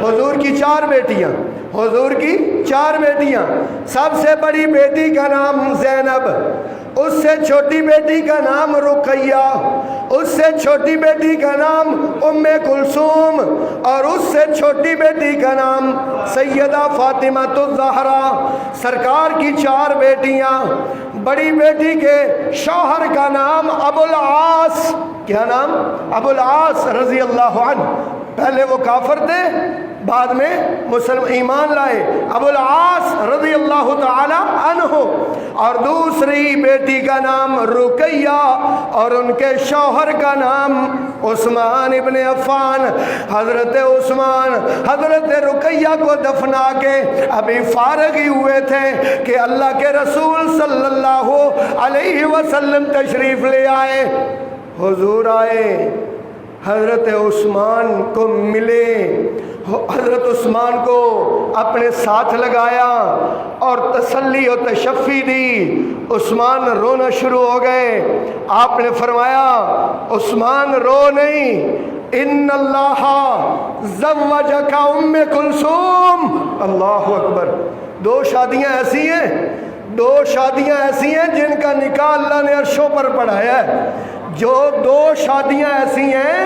حضور کی 4 بیٹیاں، حضور کی 4 بیٹیاں، سب سے بڑی بیٹی کا نام زینب، اس سے چھوٹی بیٹی کا نام رقیہ، اس سے چھوٹی بیٹی کا نام ام کلثوم، اور اس سے چھوٹی بیٹی کا نام سیدہ فاطمہ الزہرا۔ سرکار کی 4 بیٹیاں، بڑی بیٹی کے شوہر کا نام ابو العاص، کیا نام؟ ابو العاص رضی اللہ عنہ، پہلے وہ کافر تھے، بعد میں مسلم ایمان لائے، ابو العاص رضی اللہ تعالی عنہ۔ اور دوسری بیٹی کا نام رقیہ، اور ان کے شوہر کا نام عثمان ابن عفان۔ حضرت عثمان حضرت رقیہ کو دفنا کے ابھی فارغ ہی ہوئے تھے کہ اللہ کے رسول صلی اللہ علیہ وسلم تشریف لے آئے۔ حضور آئے، حضرت عثمان کو ملے، حضرت عثمان کو اپنے ساتھ لگایا اور تسلی و تشفی دی۔ عثمان رونا شروع ہو گئے۔ آپ نے فرمایا عثمان رو نہیں، ان اللہ زوجک ام کلثوم۔ اللہ اکبر۔ 2 شادیاں ایسی ہیں، 2 شادیاں ایسی ہیں جن کا نکاح اللہ نے عرشوں پر پڑھایا ہے، جو 2 شادیاں ایسی ہیں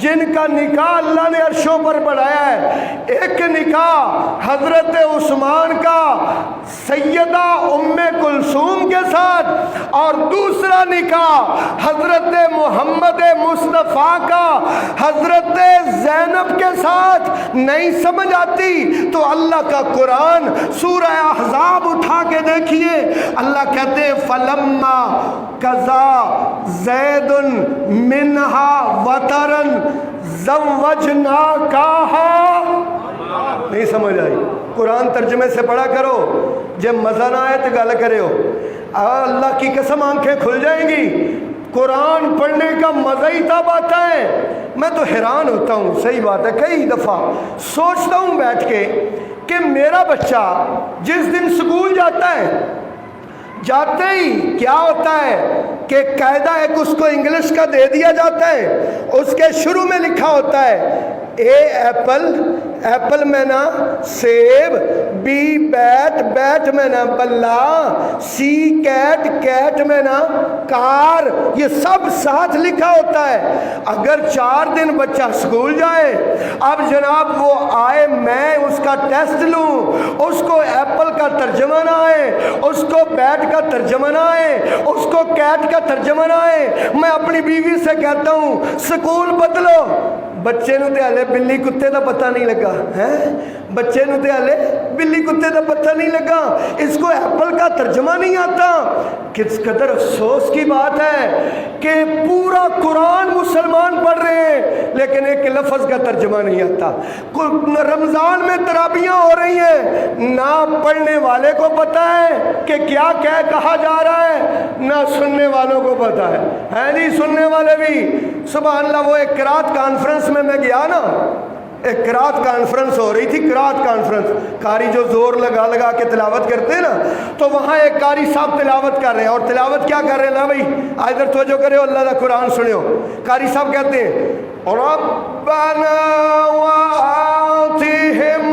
جن کا نکاح اللہ نے عرشوں پر بڑھایا ہے۔ ایک نکاح حضرت عثمان کا سیدہ ام کلثوم کے ساتھ، اور دوسرا نکاح حضرت محمد مصطفیٰ کا حضرت زینب کے ساتھ۔ نہیں سمجھ آتی تو اللہ کا قرآن سورہ احزاب اٹھا کے دیکھیے، اللہ کہتے ہیں فلما قضا زید منہا وطرن زوجناکاہا۔ نہیں سمجھ آئی؟ قرآن ترجمے سے پڑھا کرو، جب مزہ نہ آئے تو گل کرے ہو، اللہ کی قسم آنکھیں کھل جائیں گی۔ قرآن پڑھنے کا مزہ ہی تب آتا ہے۔ میں تو حیران ہوتا ہوں، صحیح بات ہے، کئی دفعہ سوچتا ہوں بیٹھ کے کہ میرا بچہ جس دن سکول جاتا ہے، جاتے ہی کیا ہوتا ہے کہ قاعدہ ایک اس کو انگلش کا دے دیا جاتا ہے، اس کے شروع میں لکھا ہوتا ہے اے ایپل، ایپل میں نا سیب، بی بیٹ، بیٹ میں نا بلا، سی کیٹ، کیٹ میں نا کار، یہ سب ساتھ لکھا ہوتا ہے۔ اگر 4 دن بچہ سکول جائے، اب جناب وہ آئے، میں اس کا ٹیسٹ لوں، اس کو ایپل کا ترجمہ نہ آئے، اس کو بیٹ کا ترجمہ نہ آئے، اس کو کیٹ کا ترجمہ نہ آئے، میں اپنی بیوی سے کہتا ہوں سکول بدلو۔ بچے نو تے ہلے بلی کتے دا پتہ نہیں لگا ہے، بچے نو تے ہلے بلی کتے دا پتہ نہیں لگا، اس کو ایپل کا ترجمہ نہیں آتا۔ کس قدر افسوس کی بات ہے کہ پورا قرآن مسلمان پڑھ رہے ہیں لیکن ایک لفظ کا ترجمہ نہیں آتا۔ رمضان میں تراویحاں ہو رہی ہیں، نہ پڑھنے والے کو پتہ ہے کہ کیا کہا جا رہا ہے، نہ سننے والوں کو پتہ ہے جی، سننے والے بھی سبحان اللہ۔ وہ ایک قرات کانفرنس میں گیا نا، ایک قرات کانفرنس ہو رہی تھی، قرات کانفرنس، قاری جو زور لگا لگا کے تلاوت کرتے ہیں نا، تو وہاں ایک قاری صاحب تلاوت کر رہے ہیں، اور تلاوت کیا کر رہے ہیں نا بھائی، ادھر توجہ کرے ہو، اللہ کا قرآن سنو۔ قاری صاحب کہتے ہیں ربنا وآتهم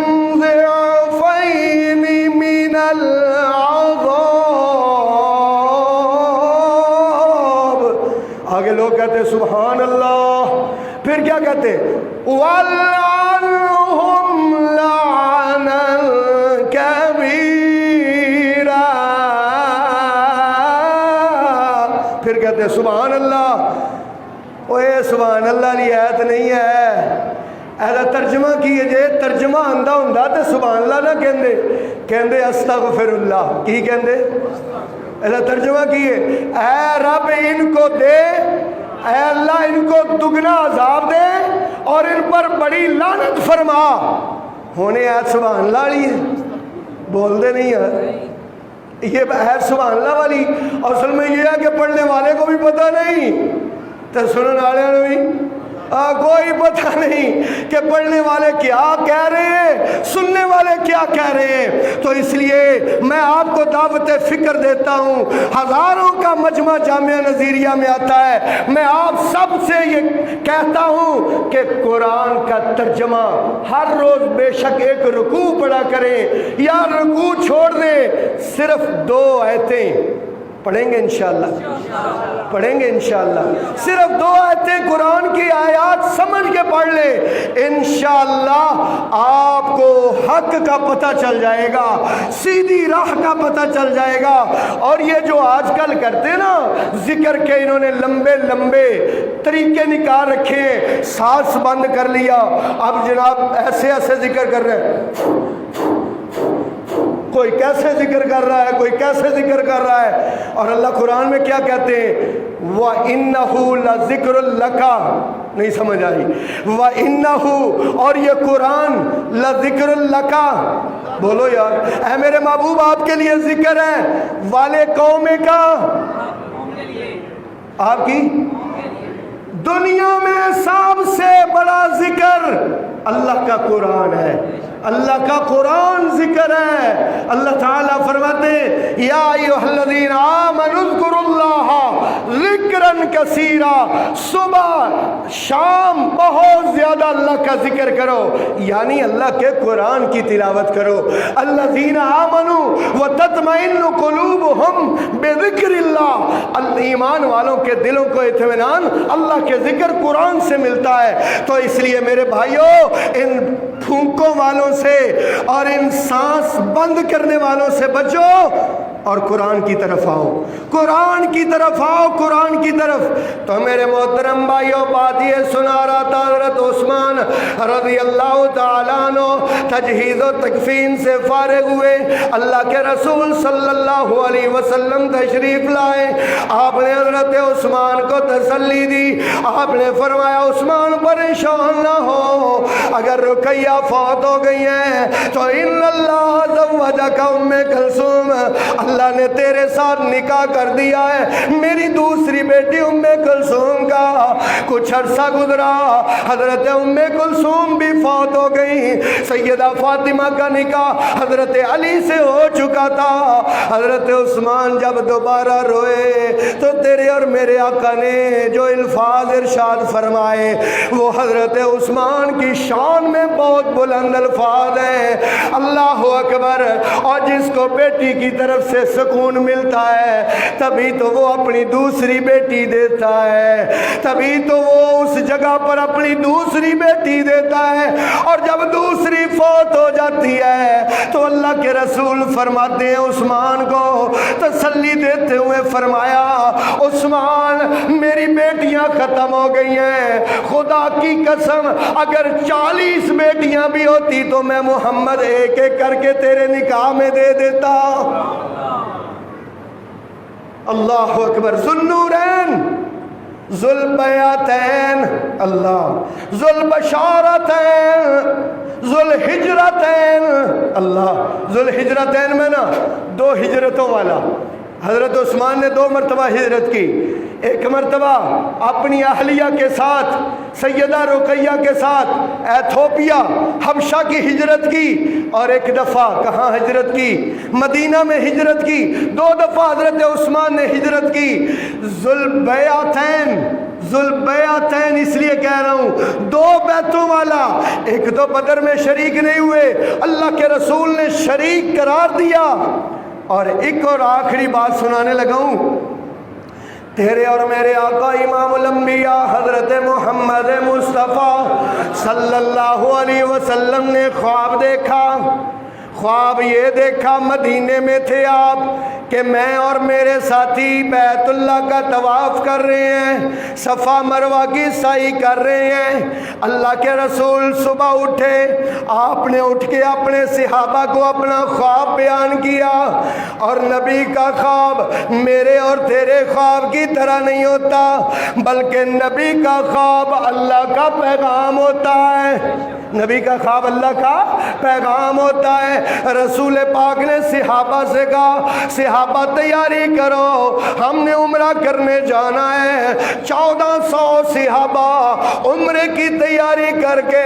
کہتے سبحان اللہ. پھر کیا کہتے وَلْعَنْهُمْ لَعْنًا كَبِيرًا. پھر کہتے سبحان اللہ. اوے سبحان اللہ لی آیت نہیں ہے، ایسا ترجمہ کیے جے. ترجمہ آندہ ہوندہ تو سبحان اللہ نہ کہندے، کہندے استغفر اللہ. کی کہندے؟ ایسا ترجمہ کیے اے رب ان کو دے، اے اللہ ان کو دگنا عذاب دے اور ان پر بڑی لعنت فرما. ہونے آیت سبحان اللہ لی ہے، بول دے نہیں ہے یہ آیت سبحان اللہ والی. اور اصل میں یہ ہے کہ پڑھنے والے کو بھی پتہ نہیں تو سنن والے نے بھی کوئی پتہ نہیں کہ پڑھنے والے کیا کہہ رہے ہیں، سننے والے کیا کہہ رہے ہیں. تو اس لیے میں آپ کو دعوت فکر دیتا ہوں. ہزاروں کا مجمع جامعہ نظیریہ میں آتا ہے. میں آپ سب سے یہ کہتا ہوں کہ قرآن کا ترجمہ ہر روز بے شک ایک رکوع پڑھا کریں یا رکوع چھوڑ دیں. صرف 2 آیتیں پڑھیں گے انشاءاللہ، پڑھیں گے انشاءاللہ. صرف 2 آیتیں قرآن کی آیات سمجھ کے پڑھ لیں، انشاءاللہ آپ کو حق کا پتہ چل جائے گا، سیدھی راہ کا پتہ چل جائے گا. اور یہ جو آج کل کرتے نا ذکر کے، انہوں نے لمبے لمبے طریقے نکال رکھے ہیں. سانس بند کر لیا، اب جناب ایسے ایسے ذکر کر رہے ہیں. کوئی کیسے ذکر کر رہا ہے، کوئی کیسے ذکر کر رہا ہے. اور اللہ قرآن میں کیا کہتے ہیں وَإِنَّهُ لَذِكْرٌ لَكَ. نہیں سمجھ آئی. وَإِنَّهُ اور یہ قرآن لَذِكْرٌ لَكَ. بولو یار. اے میرے محبوب آپ کے لیے ذکر ہے. والے قوم کا آپ کی دنیا میں سب سے بڑا ذکر اللہ کا قرآن ہے. اللہ کا قرآن ذکر ہے. اللہ تعالیٰ فرماتے یا ایھا الذین آمنوا اذکروا اللہ ذکرا کثیرا. صبح شام بہت زیادہ اللہ کا ذکر کرو، یعنی اللہ کے قرآن کی تلاوت کرو. الذین آمنوا وتطمئن قلوبہم بذکر اللہ. ایمان والوں کے دلوں کو اطمینان اللہ کے ذکر قرآن سے ملتا ہے. تو اس لیے میرے بھائیوں ان پھونکوں والوں سے اور ان سانس بند کرنے والوں سے بچو اور قرآن کی طرف آؤ، قرآن کی طرف آؤ، قرآن کی طرف. تو میرے محترم بھائیوں بات یہ سنا رہا تھا حضرت عثمان رضی اللہ تعالیٰ عنہ تجہیز و تکفین سے فارغ ہوئے، اللہ کے رسول صلی اللہ علیہ وسلم تشریف لائے. آپ نے حضرت عثمان کو تسلی دی. آپ نے فرمایا عثمان پریشان نہ ہو، اگر رقیہ فوت ہو گئی ہیں تو ان اللہ زوجک ام کلثوم، اللہ نے تیرے ساتھ نکاح کر دیا ہے میری دوسری بیٹی ام کلثوم کا. کچھ عرصہ گزرا، حضرت ام کلثوم بھی فوت ہو گئی. سیدہ فاطمہ کا نکاح حضرت علی سے ہو چکا تھا. حضرت عثمان جب دوبارہ روئے تو تیرے اور میرے آقا نے جو الفاظ ارشاد فرمائے وہ حضرت عثمان کی شان میں بہت بلند الفاظ ہیں. اللہ اکبر. اور جس کو بیٹی کی طرف سے سکون ملتا ہے تبھی تو وہ اپنی دوسری بیٹی دیتا ہے، تبھی تو وہ اس جگہ پر اپنی دوسری بیٹی دیتا ہے. اور جب دوسری فوت ہو جاتی ہے تو اللہ کے رسول فرماتے ہیں عثمان کو تسلی دیتے ہوئے فرمایا عثمان میری بیٹیاں ختم ہو گئی ہیں، خدا کی قسم اگر 40 بیٹیاں بھی ہوتی تو میں محمد ایک ایک کر کے تیرے نکاح میں دے دیتا. اللہ اکبر. ذوالنورین، ذوالبیاتین، اللہ، ذوالبشارتین، ذوالہجرتین، اللہ. ذوالہجرتین میں نا 2 ہجرتوں والا. حضرت عثمان نے 2 مرتبہ ہجرت کی. ایک مرتبہ اپنی اہلیہ کے ساتھ سیدہ رقیہ کے ساتھ ایتھوپیا حبشہ کی ہجرت کی، اور ایک دفعہ کہاں ہجرت کی؟ مدینہ میں ہجرت کی. 2 دفعہ حضرت عثمان نے ہجرت کی. ذوالبیاتین، ذوالبیاتین اس لیے کہہ رہا ہوں 2 بیتوں والا. ایک تو بدر میں شریک نہیں ہوئے، اللہ کے رسول نے شریک قرار دیا. اور ایک اور آخری بات سنانے لگا ہوں. تیرے اور میرے آقا امام الانبیاء حضرت محمد مصطفیٰ صلی اللہ علیہ وسلم نے خواب دیکھا. خواب یہ دیکھا، مدینے میں تھے آپ، کہ میں اور میرے ساتھی بیت اللہ کا طواف کر رہے ہیں، صفا مروہ کی سعی کر رہے ہیں. اللہ کے رسول صبح اٹھے، آپ نے اٹھ کے اپنے صحابہ کو اپنا خواب بیان کیا. اور نبی کا خواب میرے اور تیرے خواب کی طرح نہیں ہوتا، بلکہ نبی کا خواب اللہ کا پیغام ہوتا ہے. نبی کا خواب اللہ کا پیغام ہوتا ہے. رسول پاک نے صحابہ سے کہا، صحابہ تیاری کرو، ہم نے عمرہ کرنے جانا ہے. 1400 صحابہ عمرے کی تیاری کر کے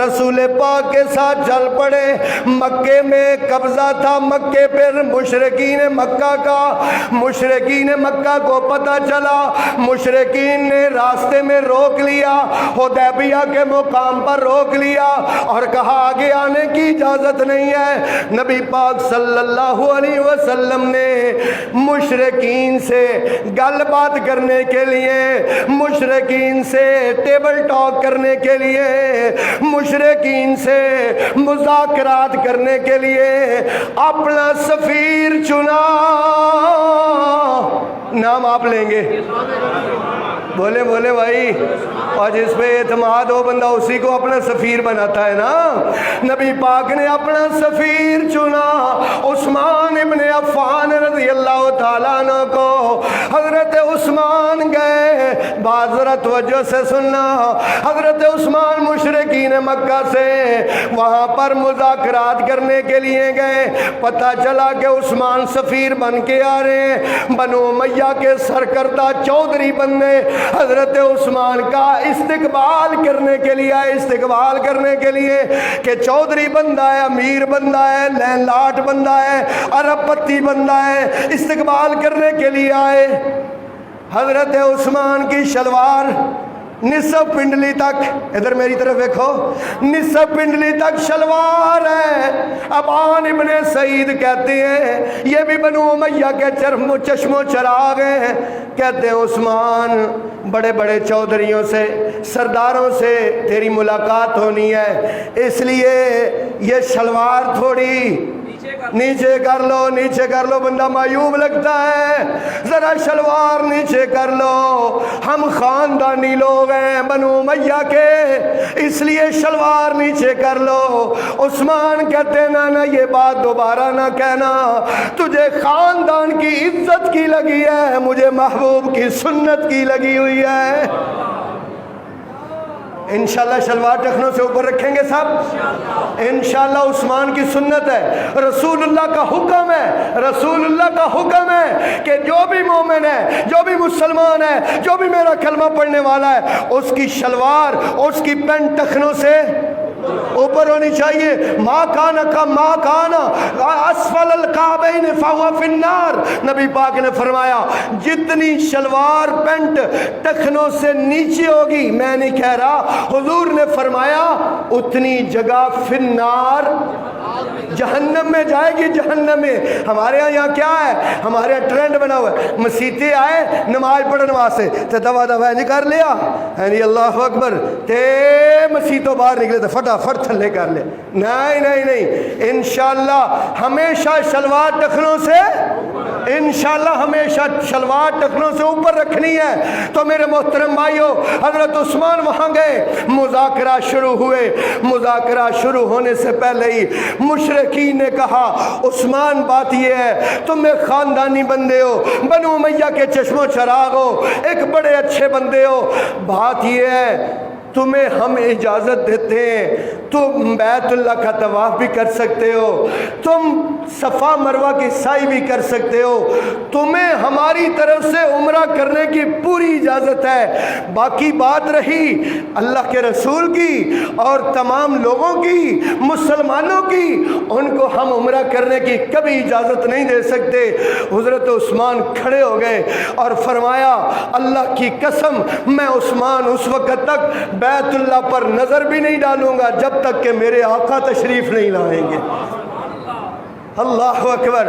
رسول پاک کے ساتھ چل پڑے. مکے میں قبضہ تھا مکے پر مشرکین مکہ کا. مشرکین مکہ کو پتہ چلا، مشرکین نے راستے میں روک لیا، حدیبیہ کے مقام پر روک لیا اور کہا آگے آنے کی اجازت نہیں ہے. نبی پاک صلی اللہ علیہ وسلم نے مشرکین سے گل بات کرنے کے لیے، مشرکین سے ٹیبل ٹاک کرنے کے لیے، مشرکین سے مذاکرات کرنے کے لیے اپنا سفیر چنا. نام آپ لیں گے؟ بولے بولے بھائی. اور جس پہ اعتماد ہو بندہ اسی کو اپنا سفیر بناتا ہے نا. نبی پاک نے اپنا سفیر چنا، عثمان ابن عفان رضی اللہ تعالیٰ عنہ کو. حضرت عثمان گئے، بات ذرا توجہ سے سننا. حضرت عثمان مشرکین مکہ سے وہاں پر مذاکرات کرنے کے لیے گئے. پتہ چلا کہ عثمان سفیر بن کے آ رہے ہیں. بنو امیہ کے سرکردہ چودھری بندے حضرت عثمان کا استقبال کرنے کے لیے آئے. استقبال کرنے کے لیے کہ چودھری بندہ ہے، امیر بندہ ہے، لین لاٹ بندہ ہے، ارب پتی بندہ ہے، استقبال کرنے کے لیے آئے. حضرت عثمان کی شلوار نصف پنڈلی تک، ادھر میری طرف دیکھو، نصف پنڈلی تک شلوار ہے. ابان ابن سعید کہتے ہیں یہ بھی بنو امیہ کے چشم و چراغ ہیں. کہتے ہیں عثمان بڑے بڑے چودھریوں سے، سرداروں سے تیری ملاقات ہونی ہے، اس لیے یہ شلوار تھوڑی نیچے کر لو، نیچے کر لو. بندہ معیوب لگتا ہے، ذرا شلوار نیچے کر لو. ہم خاندانی لوگ ہیں بنو امیہ کے، اس لیے شلوار نیچے کر لو. عثمان کہتے ہیں نا یہ بات دوبارہ نہ کہنا، تجھے خاندان کی عزت کی لگی ہے، مجھے محبوب کی سنت کی لگی ہوئی ہے. انشاءاللہ شلوار ٹخنوں سے اوپر رکھیں گے سب انشاءاللہ. عثمان کی سنت ہے، رسول اللہ کا حکم ہے، رسول اللہ کا حکم ہے کہ جو بھی مومن ہے، جو بھی مسلمان ہے، جو بھی میرا کلمہ پڑھنے والا ہے، اس کی شلوار، اس کی پینٹ ٹخنوں سے اوپر ہونی چاہیے. ما کانا کا ما کانا اسفل الکعبین فہو فی النار. نبی پاک نے فرمایا جتنی شلوار پینٹ ٹخنوں سے نیچے ہوگی، میں نہیں کہہ رہا، حضور نے فرمایا اتنی جگہ فی النار، جہنم میں جائے گی، جہنم میں. ہمارے یہاں کیا ہے، ہمارے یہاں ٹرینڈ بنا ہوا ہے، مسیطے آئے نماز پڑھنے واسطے تے دوا دوا نہیں کر لیا یعنی اللہ اکبر تے مسیطوں باہر نکلے تو فٹافٹ تھلے کر لے. نہیں نہیں نہیں، انشاءاللہ ہمیشہ شلوار ٹخنوں سے، انشاءاللہ ہمیشہ شلوار ٹخنوں سے اوپر رکھنی ہے. تو میرے محترم بھائیو، حضرت عثمان وہاں گئے، مذاکرہ شروع ہوئے. مذاکرہ شروع ہونے سے پہلے ہی مشرکین نے کہا عثمان بات یہ ہے تم ایک خاندانی بندے ہو، بنو امیہ کے چشم و چراغ ہو، ایک بڑے اچھے بندے ہو. بات یہ ہے تمہیں ہم اجازت دیتے ہیں، تم بیت اللہ کا طواف بھی کر سکتے ہو، تم صفا مروہ کی سعی بھی کر سکتے ہو، تمہیں ہماری طرف سے عمرہ کرنے کی پوری اجازت ہے. باقی بات رہی اللہ کے رسول کی اور تمام لوگوں کی، مسلمانوں کی، ان کو ہم عمرہ کرنے کی کبھی اجازت نہیں دے سکتے. حضرت عثمان کھڑے ہو گئے اور فرمایا اللہ کی قسم میں عثمان اس وقت تک بیت اللہ پر نظر بھی نہیں ڈالوں گا جب تک کہ میرے آقا تشریف نہیں لائیں گے. اللہ اکبر.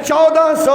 1400